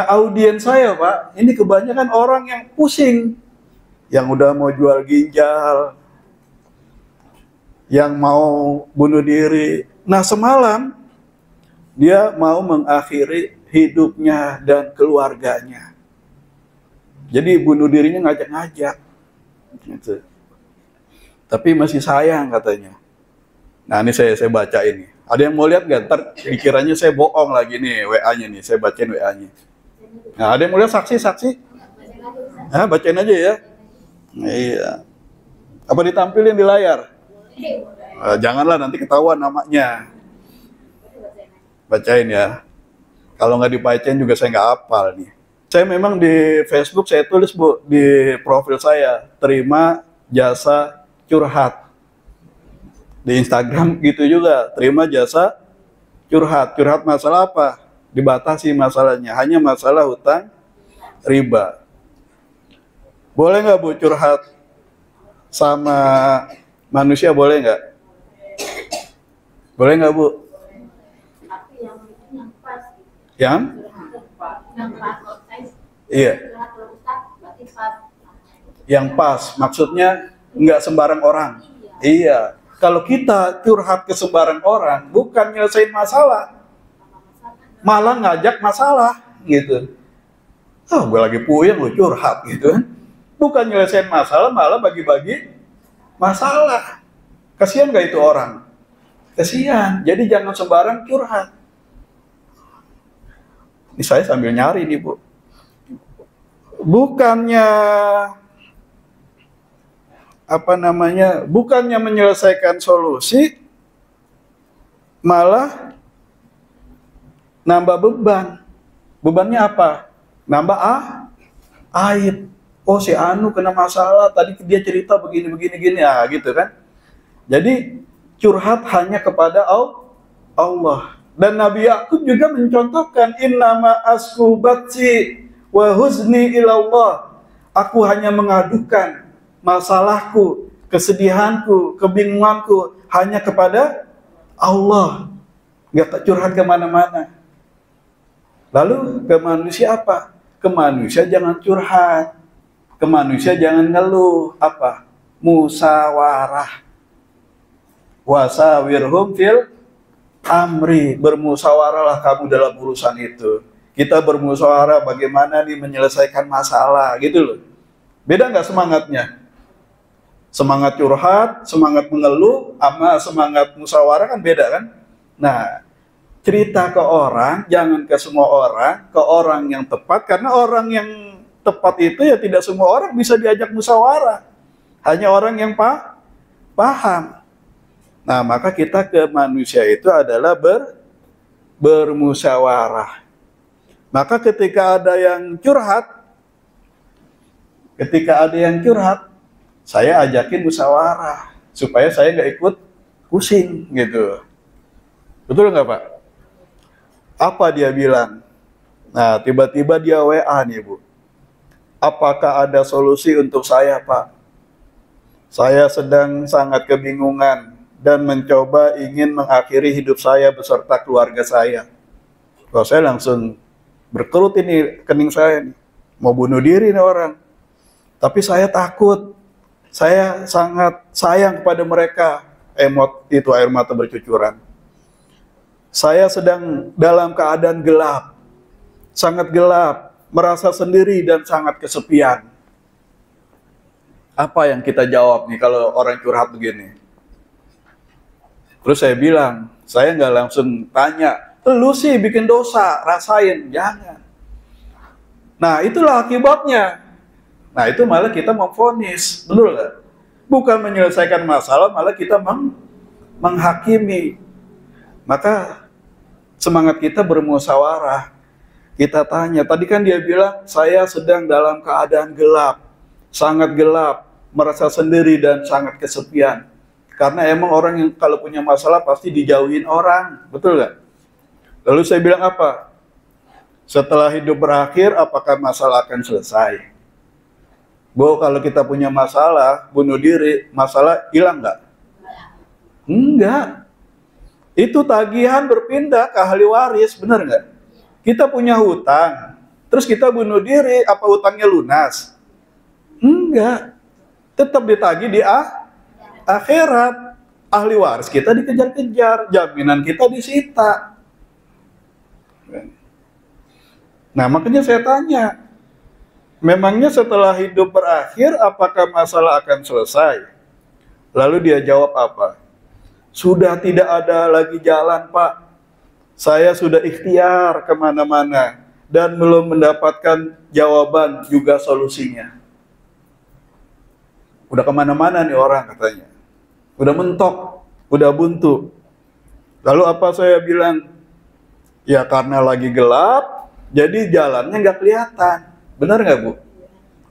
Audiens saya, Pak, ini kebanyakan orang yang pusing, yang udah mau jual ginjal, yang mau bunuh diri. Nah, semalam dia mau mengakhiri hidupnya dan keluarganya. Jadi bunuh dirinya ngajak-ngajak. Gitu. Tapi masih sayang katanya. Nah, ini saya baca ini. Ada yang mau lihat nggak? Ntar pikirannya saya bohong lagi nih WA-nya nih. Saya bacain WA-nya. Nah, ada yang mau lihat saksi-saksi? Nah, bacain aja ya. Iya. Apa ditampilin di layar? Janganlah nanti ketahuan namanya. Bacain ya. Kalau nggak dibacain juga saya nggak hafal nih. Saya memang di Facebook saya tulis, Bu, di profil saya, terima jasa curhat. Di Instagram gitu juga, terima jasa curhat. Curhat masalah apa? Dibatasi masalahnya, hanya masalah hutang riba. Boleh nggak, Bu, curhat sama manusia, boleh nggak? Boleh nggak, Bu? Yang? Iya. Yang pas, maksudnya nggak sembarang orang. Iya. Kalau kita curhat ke sembarang orang, bukan nyelesain masalah, malah ngajak masalah, gitu. Oh, gue lagi puyeng lu curhat, gitu kan. Bukan nyelesain masalah, malah bagi-bagi masalah. Kasihan gak itu orang? Kasihan. Jadi jangan sembarang curhat. Ini saya sambil nyari nih, Bu. Bukannya bukannya menyelesaikan solusi, malah nambah beban. Bebannya apa? Nambah aib. Oh, si Anu kena masalah, tadi dia cerita begini ya, gitu kan. Jadi curhat hanya kepada Allah. Dan Nabi Yakub juga mencontohkan, innama asku batsi wa huzni ilallah. Aku hanya mengadukan masalahku, kesedihanku, kebingunganku hanya kepada Allah. Gak curhat kemana-mana. Lalu ke manusia apa? Ke manusia jangan curhat. Ke manusia jangan ngeluh. Apa? Musawarah. Wasawirhum fil amri. Bermusyawarahlah kamu dalam urusan itu. Kita bermusyawarah bagaimana nih menyelesaikan masalah, gitu loh. Beda nggak semangatnya? Semangat curhat, semangat mengeluh, sama semangat musyawarah kan beda kan? Nah, cerita ke orang, jangan ke semua orang, ke orang yang tepat, karena orang yang tepat itu ya tidak semua orang bisa diajak musyawarah. Hanya orang yang paham. Nah, maka kita ke manusia itu adalah bermusyawarah. Maka ketika ada yang curhat, saya ajakin musyawarah supaya saya nggak ikut pusing gitu. Betul nggak, Pak? Apa dia bilang? Nah, tiba-tiba dia WA nih, Bu. Apakah ada solusi untuk saya, Pak? Saya sedang sangat kebingungan dan mencoba ingin mengakhiri hidup saya beserta keluarga saya. Kalau saya langsung berkerut ini kening saya nih. Mau bunuh diri nih orang. Tapi saya takut. Saya sangat sayang kepada mereka. Itu air mata bercucuran. Saya sedang dalam keadaan gelap. Sangat gelap. Merasa sendiri dan sangat kesepian. Apa yang kita jawab nih kalau orang curhat begini? Terus saya bilang, saya nggak langsung tanya, lu sih bikin dosa, rasain. Jangan. Nah, itulah akibatnya. Nah, itu malah kita memvonis. Betul nggak? Bukan menyelesaikan masalah, malah kita menghakimi. Maka semangat kita bermusyawarah. Kita tanya, tadi kan dia bilang, saya sedang dalam keadaan gelap. Sangat gelap, merasa sendiri dan sangat kesepian. Karena emang orang yang kalau punya masalah pasti dijauhin orang, betul nggak? Lalu saya bilang apa? Setelah hidup berakhir, apakah masalah akan selesai? Bu, kalau kita punya masalah, bunuh diri, masalah hilang nggak? Enggak. Itu tagihan berpindah ke ahli waris, benar nggak? Kita punya hutang, terus kita bunuh diri, apa utangnya lunas? Enggak. Tetap ditagih di akhirat. Ahli waris kita dikejar-kejar, jaminan kita disita. Nah, makanya saya tanya, memangnya setelah hidup berakhir, apakah masalah akan selesai? Lalu dia jawab apa? Sudah tidak ada lagi jalan, Pak. Saya sudah ikhtiar kemana-mana dan belum mendapatkan jawaban juga solusinya. Udah kemana-mana nih orang katanya. Udah mentok, udah buntu. Lalu apa saya bilang? Ya karena lagi gelap, jadi jalannya nggak kelihatan. Benar nggak, Bu?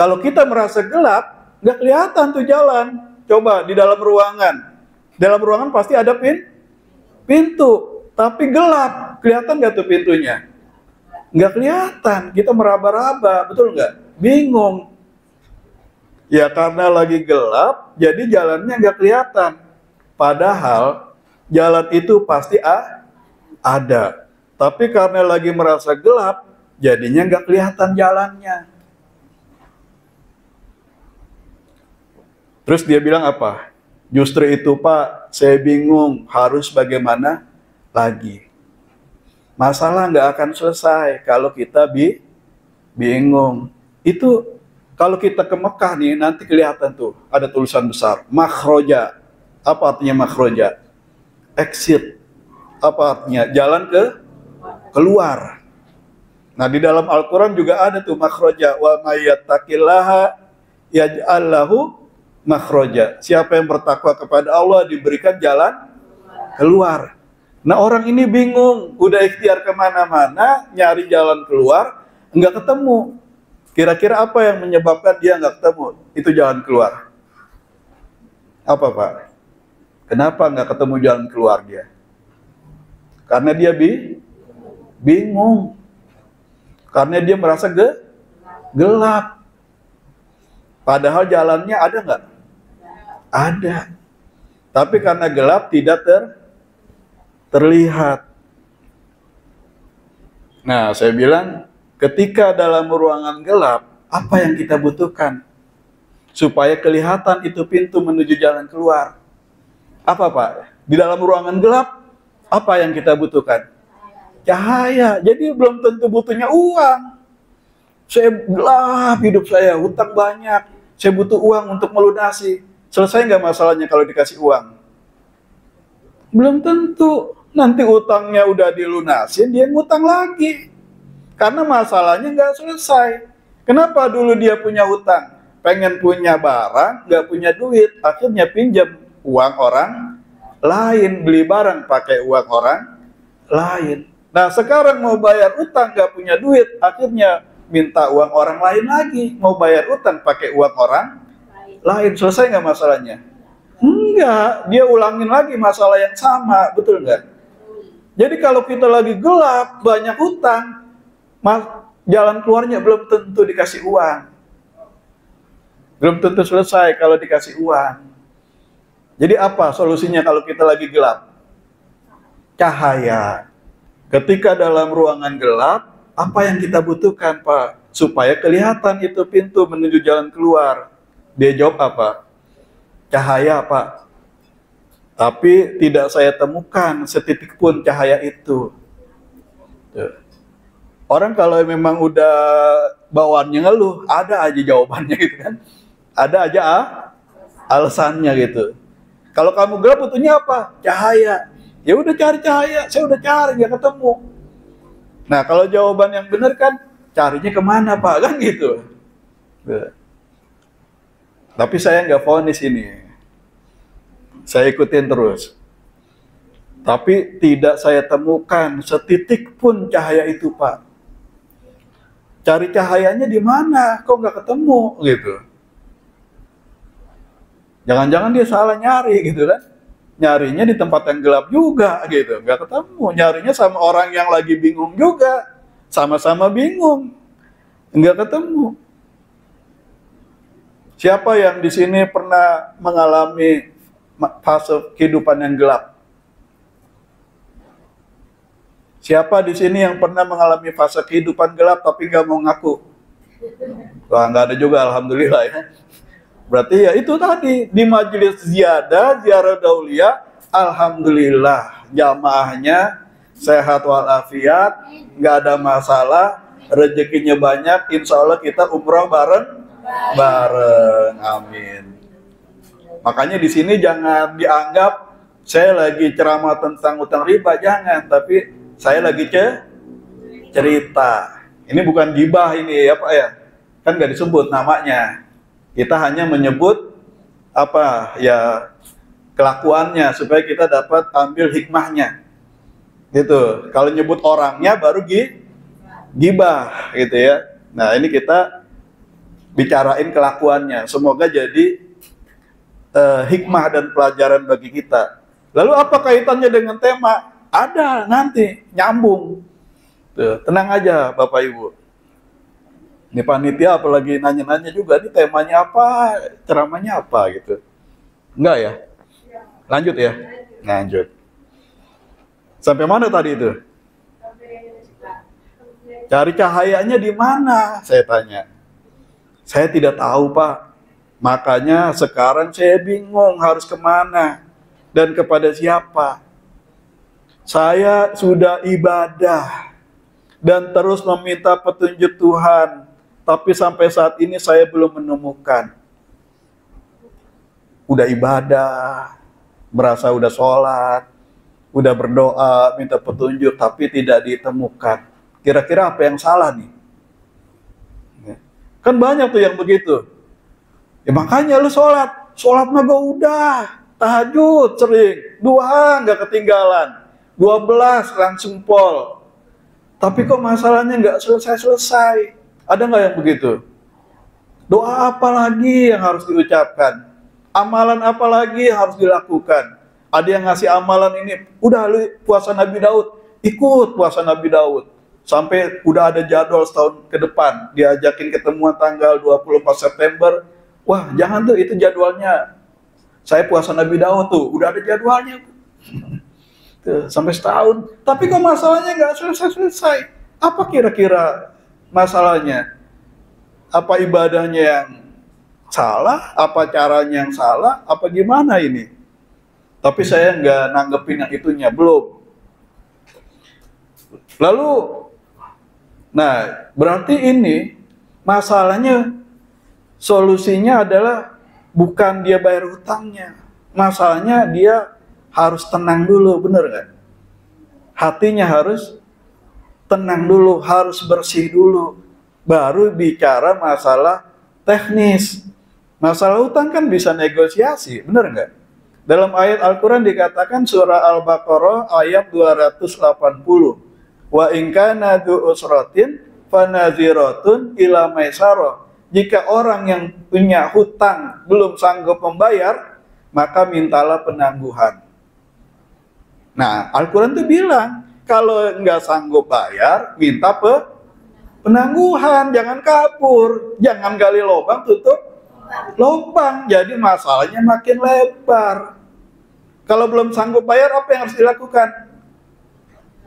Kalau kita merasa gelap, nggak kelihatan tuh jalan. Coba di dalam ruangan. Dalam ruangan pasti ada pintu, tapi gelap. Kelihatan nggak tuh pintunya? Nggak kelihatan. Kita meraba-raba, betul nggak? Bingung. Ya karena lagi gelap, jadi jalannya nggak kelihatan. Padahal jalan itu pasti ada. Tapi karena lagi merasa gelap, jadinya nggak kelihatan jalannya. Terus dia bilang apa? Justru itu, Pak, saya bingung harus bagaimana lagi. Masalah nggak akan selesai kalau kita bingung. Itu kalau kita ke Mekah nih, nanti kelihatan tuh, ada tulisan besar, makhroja. Apa artinya makhroja? Exit. Apa artinya? Jalan keluar. Nah, di dalam Al-Quran juga ada tuh makhroja. Wa mayyattaqillaha yaj'al lahu makhroja. Siapa yang bertakwa kepada Allah diberikan jalan keluar. Nah, orang ini bingung, udah ikhtiar kemana-mana, nyari jalan keluar, nggak ketemu. Kira-kira apa yang menyebabkan dia nggak ketemu? Itu jalan keluar. Apa, Pak? Kenapa nggak ketemu jalan keluar dia? Karena dia bingung. Karena dia merasa gelap. Padahal jalannya ada nggak? Ada. Tapi karena gelap tidak terlihat. Nah, saya bilang, ketika dalam ruangan gelap, apa yang kita butuhkan? Supaya kelihatan itu pintu menuju jalan keluar. Apa, Pak? Di dalam ruangan gelap, apa yang kita butuhkan? Cahaya. Jadi belum tentu butuhnya uang. Saya gelap hidup saya, hutang banyak. Saya butuh uang untuk melunasi. Selesai nggak masalahnya kalau dikasih uang? Belum tentu. Nanti utangnya udah dilunasin, dia ngutang lagi. Karena masalahnya nggak selesai. Kenapa dulu dia punya hutang? Pengen punya barang, nggak punya duit. Akhirnya pinjam uang orang lain. Beli barang pakai uang orang lain. Nah, sekarang mau bayar utang, nggak punya duit. Akhirnya minta uang orang lain lagi. Mau bayar utang pakai uang orang lain. Selesai nggak masalahnya? Enggak, dia ulangin lagi masalah yang sama, betul nggak? Jadi kalau kita lagi gelap, banyak hutang, jalan keluarnya belum tentu dikasih uang. Belum tentu selesai kalau dikasih uang. Jadi apa solusinya kalau kita lagi gelap? Cahaya. Ketika dalam ruangan gelap, apa yang kita butuhkan, Pak? Supaya kelihatan itu pintu menuju jalan keluar. Dia jawab apa? Cahaya, Pak. Tapi tidak saya temukan setitik pun cahaya itu. Orang kalau memang udah bawaannya ngeluh, ada aja jawabannya gitu kan. Ada aja alasannya gitu. Kalau kamu gelap butuhnya apa? Cahaya. Ya udah cari cahaya, saya udah cari, nggak ketemu. Nah, kalau jawaban yang benar kan, carinya kemana, Pak? Kan gitu. Tapi saya nggak vonis ini. Saya ikutin terus. Tapi tidak saya temukan setitik pun cahaya itu, Pak. Cari cahayanya di mana? Kok nggak ketemu gitu? Jangan-jangan dia salah nyari gitu kan? Nyarinya di tempat yang gelap juga gitu, nggak ketemu. Nyarinya sama orang yang lagi bingung juga, sama-sama bingung, nggak ketemu. Siapa yang di sini pernah mengalami fase kehidupan yang gelap? Siapa di sini yang pernah mengalami fase kehidupan gelap tapi nggak mau ngaku? Wah, nggak ada juga, alhamdulillah ya. Berarti ya itu tadi, di majelis ziarah daulia, alhamdulillah jamaahnya sehat walafiat, nggak ada masalah, rezekinya banyak, insya Allah kita umroh bareng, amin. Makanya di sini jangan dianggap saya lagi ceramah tentang utang riba, jangan, tapi saya lagi cerita. Ini bukan gibah ini ya Pak ya, kan nggak disebut namanya. Kita hanya menyebut apa ya kelakuannya supaya kita dapat ambil hikmahnya. Gitu. Kalau nyebut orangnya baru gibah gitu ya. Nah, ini kita bicarain kelakuannya. Semoga jadi hikmah dan pelajaran bagi kita. Lalu apa kaitannya dengan tema? Ada nanti nyambung. Tuh, tenang aja Bapak Ibu. Ini panitia apalagi nanya-nanya juga, ini temanya apa, ceramahnya apa gitu. Enggak ya? Lanjut ya? Lanjut. Sampai mana tadi itu? Cari cahayanya di mana? Saya tanya. Saya tidak tahu Pak. Makanya sekarang saya bingung harus kemana dan kepada siapa. Saya sudah ibadah dan terus meminta petunjuk Tuhan. Tapi sampai saat ini saya belum menemukan. Udah ibadah, merasa udah sholat, udah berdoa, minta petunjuk, tapi tidak ditemukan. Kira-kira apa yang salah nih? Kan banyak tuh yang begitu. Ya makanya lu sholat mah gak udah, tahajud sering, duha gak ketinggalan, 12 langsung pol. Tapi kok masalahnya gak selesai-selesai. Ada nggak yang begitu? Doa apa lagi yang harus diucapkan? Amalan apa lagi yang harus dilakukan? Ada yang ngasih amalan ini, udah lu puasa Nabi Daud, ikut puasa Nabi Daud. Sampai udah ada jadwal setahun ke depan, diajakin ketemuan tanggal 24 September. Wah, jangan tuh, itu jadwalnya. Saya puasa Nabi Daud tuh, udah ada jadwalnya. Tuh, sampai setahun. Tapi kok masalahnya nggak selesai-selesai? Apa kira-kira masalahnya? Apa ibadahnya yang salah? Apa caranya yang salah? Apa gimana ini? Tapi saya nggak nanggepin yang itunya, belum. Lalu, nah berarti ini masalahnya, solusinya adalah bukan dia bayar hutangnya. Masalahnya dia harus tenang dulu, bener nggak? Hatinya harus tenang dulu, harus bersih dulu, baru bicara masalah teknis. Masalah utang kan bisa negosiasi, benar nggak? Dalam ayat Al-Quran dikatakan surah Al-Baqarah ayat 280, wa in kana dzu usratin fanadhiratun ila maisarah. Jika orang yang punya hutang belum sanggup membayar, maka mintalah penangguhan. Nah, Al-Quran itu bilang, kalau nggak sanggup bayar, minta penangguhan, jangan kabur, jangan gali lubang, tutup lubang, jadi masalahnya makin lebar. Kalau belum sanggup bayar, apa yang harus dilakukan?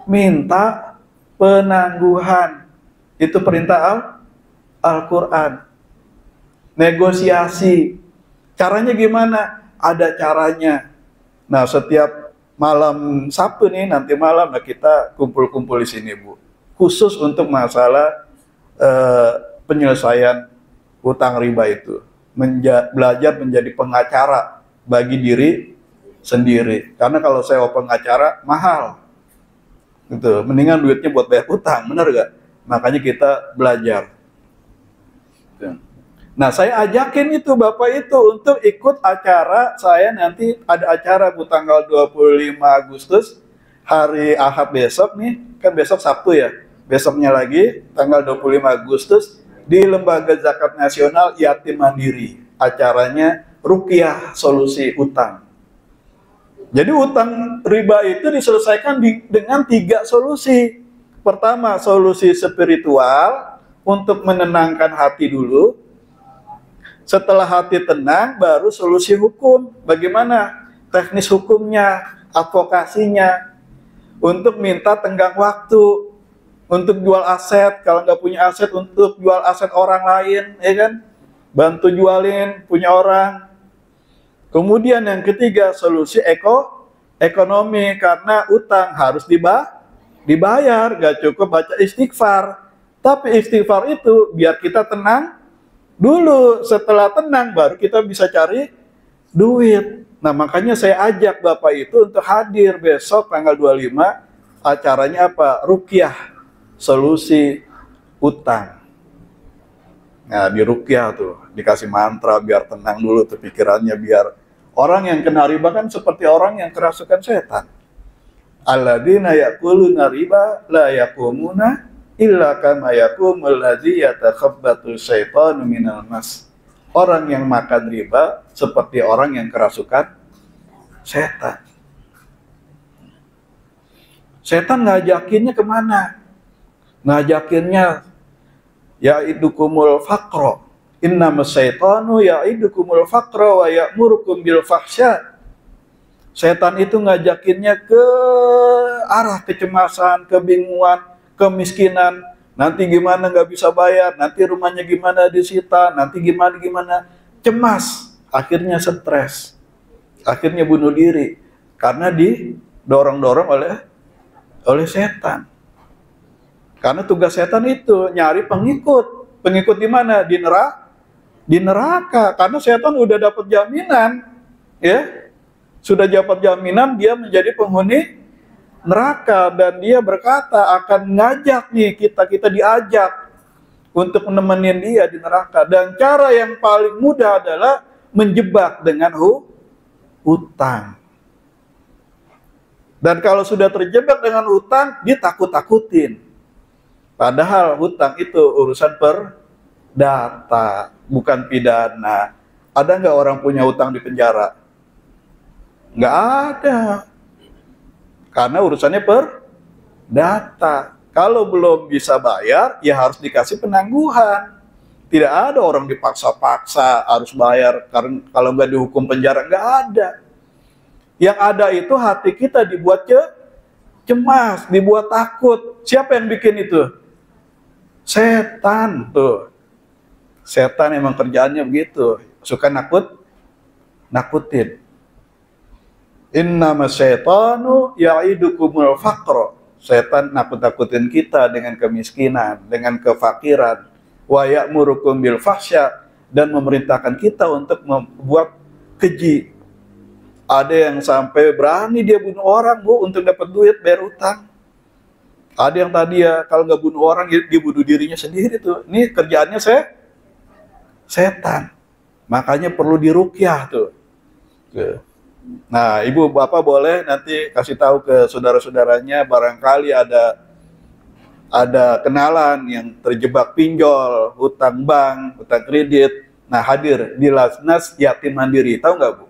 Minta penangguhan. Itu perintah Al-Quran. Negosiasi. Caranya gimana? Ada caranya. Nah, setiap malam Sabtu nih, nanti malam nah kita kumpul-kumpul di sini Bu, khusus untuk masalah penyelesaian hutang riba itu, belajar menjadi pengacara bagi diri sendiri. Karena kalau sewa pengacara mahal, gitu. Mendingan duitnya buat bayar hutang, benar gak? Makanya kita belajar. Nah, saya ajakin itu Bapak itu untuk ikut acara saya, nanti ada acara Bu tanggal 25 Agustus, hari Ahad besok nih, kan besok Sabtu ya, besoknya lagi tanggal 25 Agustus di Lembaga Zakat Nasional Yatim Mandiri. Acaranya Ruqyah Solusi Utang. Jadi utang riba itu diselesaikan dengan 3 solusi. Pertama, solusi spiritual untuk menenangkan hati dulu. Setelah hati tenang, baru solusi hukum. Bagaimana teknis hukumnya, advokasinya. untuk minta tenggang waktu, untuk jual aset, kalau nggak punya aset untuk jual aset orang lain, ya kan? Bantu jualin punya orang. Kemudian yang ketiga, solusi ekonomi, karena utang harus dibayar, nggak cukup baca istighfar. Tapi istighfar itu biar kita tenang dulu, setelah tenang baru kita bisa cari duit. Nah makanya saya ajak Bapak itu untuk hadir besok tanggal 25, acaranya apa? Ruqyah, solusi utang. Nah di ruqyah tuh dikasih mantra biar tenang dulu tuh pikirannya, biar orang yang kena riba kan seperti orang yang kerasukan setan. Alladzina ya'kuluna riba la yaqumuna illa kama yaqumul ladzi yatakhabbathu syaitanu minal mas. Orang yang makan riba seperti orang yang kerasukan setan. Setan ngajakinnya kemana? Ngajakinnya ya'idukumul faqra. Innamas syaitanu ya'idukumul faqra wa ya'murukum bil fahsya. Setan itu ngajakinnya ke arah kecemasan, kebingungan, kemiskinan. Nanti gimana nggak bisa bayar, nanti rumahnya gimana disita, nanti gimana. Cemas, akhirnya stres, akhirnya bunuh diri. Karena didorong-dorong oleh setan. Karena tugas setan itu nyari pengikut. Pengikut di mana? Di neraka. Karena setan udah dapat jaminan, ya. Sudah dapat jaminan dia menjadi penghuni neraka, dan dia berkata akan ngajak nih kita diajak untuk menemenin dia di neraka. Dan cara yang paling mudah adalah menjebak dengan hutang. Dan kalau sudah terjebak dengan hutang, ditakut-takutin. Padahal hutang itu urusan perdata, bukan pidana. Ada nggak orang punya hutang di penjara? Nggak ada. Karena urusannya perdata. Kalau belum bisa bayar, ya harus dikasih penangguhan. Tidak ada orang dipaksa-paksa harus bayar, karena kalau nggak dihukum penjara, nggak ada. Yang ada itu hati kita dibuat cemas, dibuat takut. Siapa yang bikin itu? Setan tuh. Setan emang kerjaannya begitu, suka nakutin. Innamas syaitanu ya'idukumul faqra. Setan nakut-nakutin kita dengan kemiskinan, dengan kefakiran. Wa ya'murukum bil fahsya, dan memerintahkan kita untuk membuat keji. Ada yang sampai berani dia bunuh orang, Bu, untuk dapat duit bayar utang. Ada yang tadi ya kalau nggak bunuh orang dia bunuh dirinya sendiri tuh. Ini kerjaannya setan. Makanya perlu diruqyah tuh. Nah, Ibu Bapak boleh nanti kasih tahu ke saudara-saudaranya, barangkali ada kenalan yang terjebak pinjol, hutang bank, hutang kredit. Nah, hadir di Lasnas Yatim Mandiri. Tahu nggak, Bu?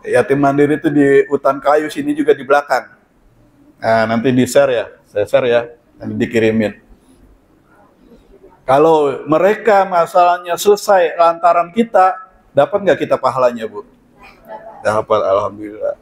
Yatim Mandiri itu di Hutan Kayu sini juga di belakang. Nah, nanti di-share ya. Saya share ya, nanti dikirimin. Kalau mereka masalahnya selesai lantaran kita, dapat nggak kita pahalanya, Bu? Dapat, alhamdulillah.